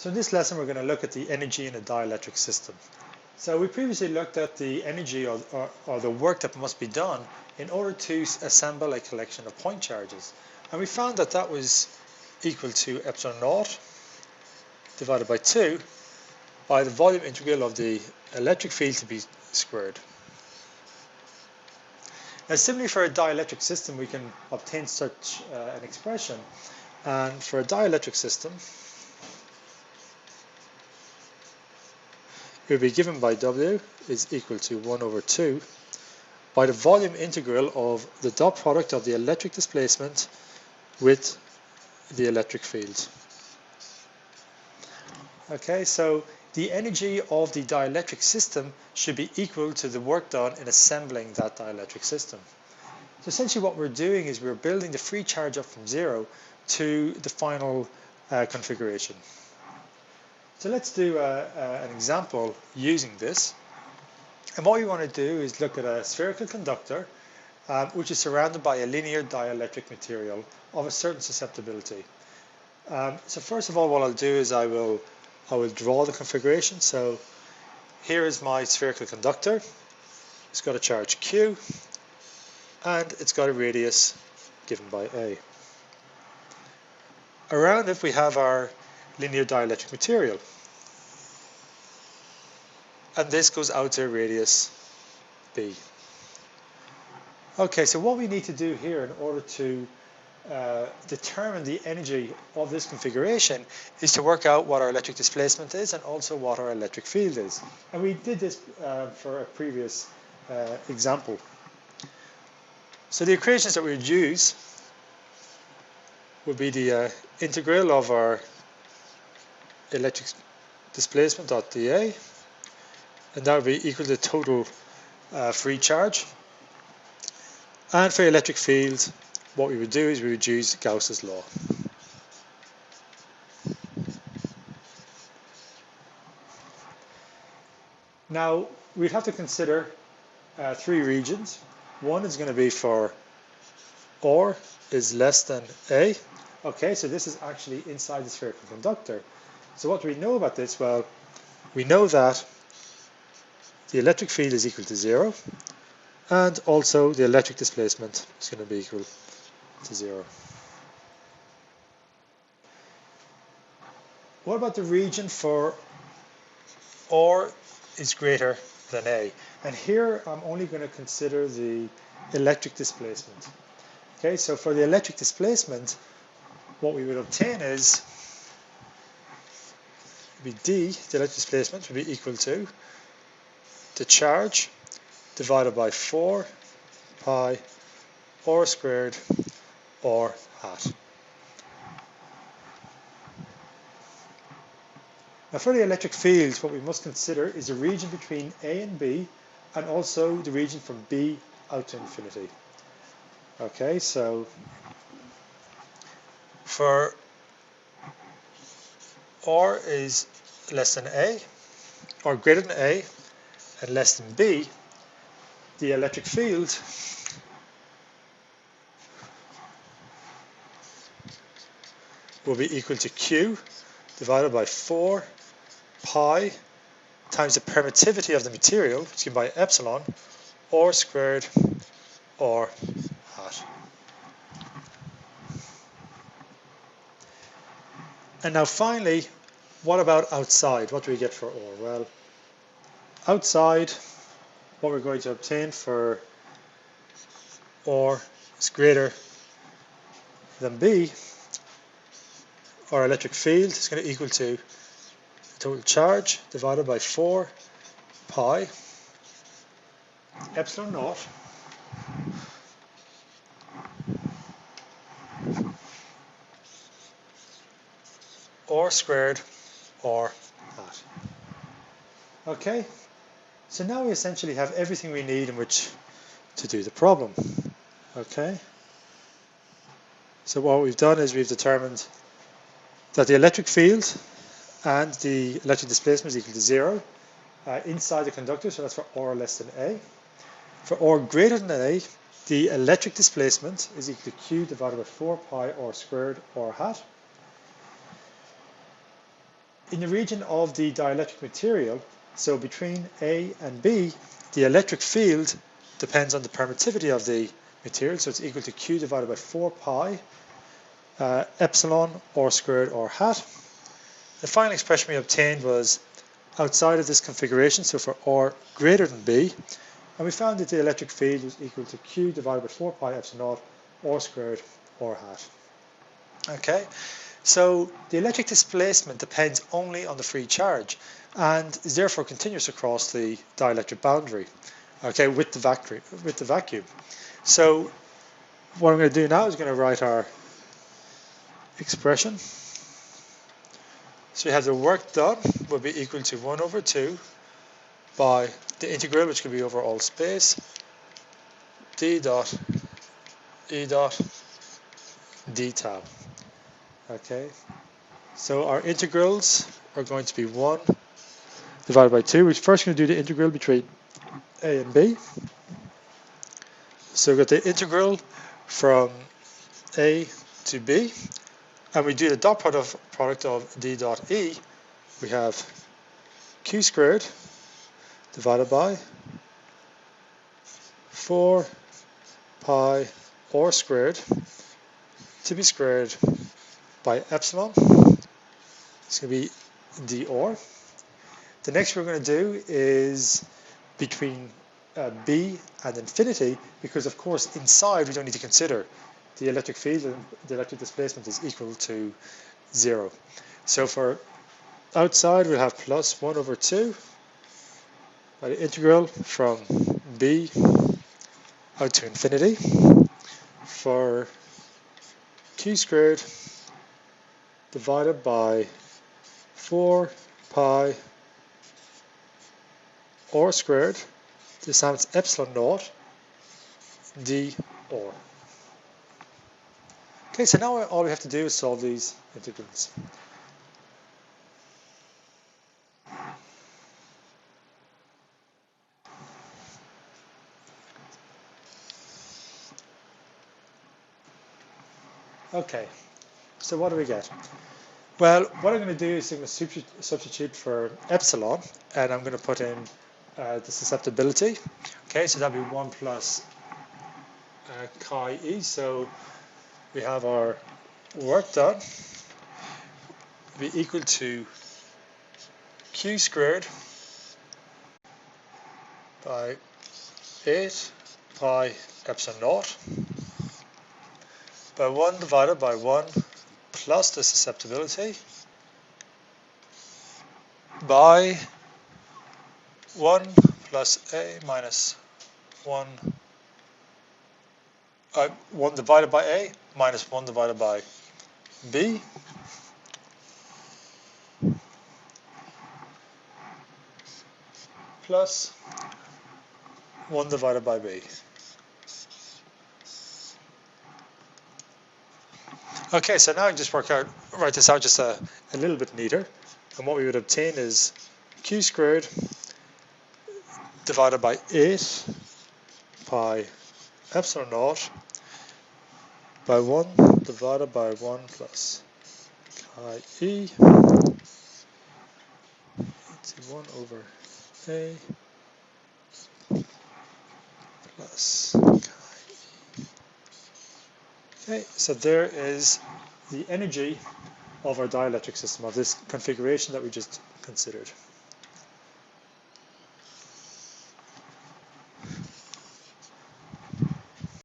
So in this lesson we're going to look at the energy in a dielectric system. So we previously looked at the energy or the work that must be done in order to assemble a collection of point charges. And we found that that was equal to epsilon naught divided by 2 by the volume integral of the electric field to be squared. Now similarly for a dielectric system we can obtain such an expression, and for a dielectric system it will be given by W is equal to 1 over 2 by the volume integral of the dot product of the electric displacement with the electric field. Okay, so the energy of the dielectric system should be equal to the work done in assembling that dielectric system. So essentially what we're doing is we're building the free charge up from 0 to the final configuration. So let's do an example using this. And what we want to do is look at a spherical conductor which is surrounded by a linear dielectric material of a certain susceptibility. So first of all what I'll do is I will draw the configuration. So here is my spherical conductor. It's got a charge Q and it's got a radius given by A. Around it we have our linear dielectric material, and this goes out to a radius B. Okay, so what we need to do here in order to determine the energy of this configuration is to work out what our electric displacement is and also what our electric field is. And we did this for a previous example. So the equations that we would use would be the integral of our electric displacement dot dA, and that would be equal to the total free charge. And for electric field, what we would do is we would use Gauss's law. Now we'd have to consider three regions. One is going to be for R is less than A. Okay, so this is actually inside the spherical conductor. So what do we know about this? Well, we know that the electric field is equal to 0, and also the electric displacement is going to be equal to 0. What about the region for R is greater than A? And here I'm only going to consider the electric displacement. Okay, so for the electric displacement, what we would obtain is D, the electric displacement, would be equal to the charge divided by 4 pi R squared R hat. Now for the electric field, what we must consider is the region between A and B, and also the region from B out to infinity. Okay, so for R is less than A, or greater than A, and less than B, the electric field will be equal to Q divided by 4 pi times the permittivity of the material, which is given by epsilon, R squared R hat. And now finally, what about outside? What do we get for R? Well, outside, what we're going to obtain for R is greater than B, our electric field is going to equal to the total charge divided by 4 pi epsilon naught R squared R hat. Okay, so now we essentially have everything we need in which to do the problem. Okay, so what we've done is we've determined that the electric field and the electric displacement is equal to 0 inside the conductor, so that's for R less than A. For R greater than A, the electric displacement is equal to Q divided by 4 pi R squared R hat. in the region of the dielectric material, so between A and B, the electric field depends on the permittivity of the material, so it's equal to Q divided by 4 pi epsilon r squared r hat. The final expression we obtained was outside of this configuration, so for r greater than B, and we found that the electric field was equal to Q divided by 4 pi epsilon naught r squared r hat. Okay, so the electric displacement depends only on the free charge and is therefore continuous across the dielectric boundary, okay, with the vacuum. So what I'm going to do now is going to write our expression. So we have the work done will be equal to 1 over 2 by the integral, which can be over all space, d dot e dot d tau. Okay, so our integrals are going to be 1 divided by 2. We're first going to do the integral between A and B. So we've got the integral from A to B, and we do the dot product of d dot E. We have Q squared divided by 4 pi r squared to be squared by epsilon. It's going to be dr. The next we're going to do is between B and infinity, because of course inside we don't need to consider the electric field and the electric displacement is equal to 0. So for outside we'll have plus 1 over 2 by the integral from B out to infinity for Q squared divided by 4 pi r squared, this time it's epsilon naught d r. Okay, so now all we have to do is solve these integrals. Okay, so what do we get? Well, what I'm going to do is I'm going to substitute for epsilon, and I'm going to put in the susceptibility. Okay, so that'll be 1 plus chi e. So we have our work done be equal to Q squared by 8 pi epsilon naught by 1 divided by 1 plus the susceptibility by 1 plus A minus 1 divided by A minus 1 divided by B plus 1 divided by B. Okay, so now I can just write this out just a little bit neater, and what we would obtain is Q squared divided by 8 pi epsilon naught by 1 divided by 1 plus chi e into 1 over A plus chi e. Okay, so there is the energy of our dielectric system, of this configuration that we just considered.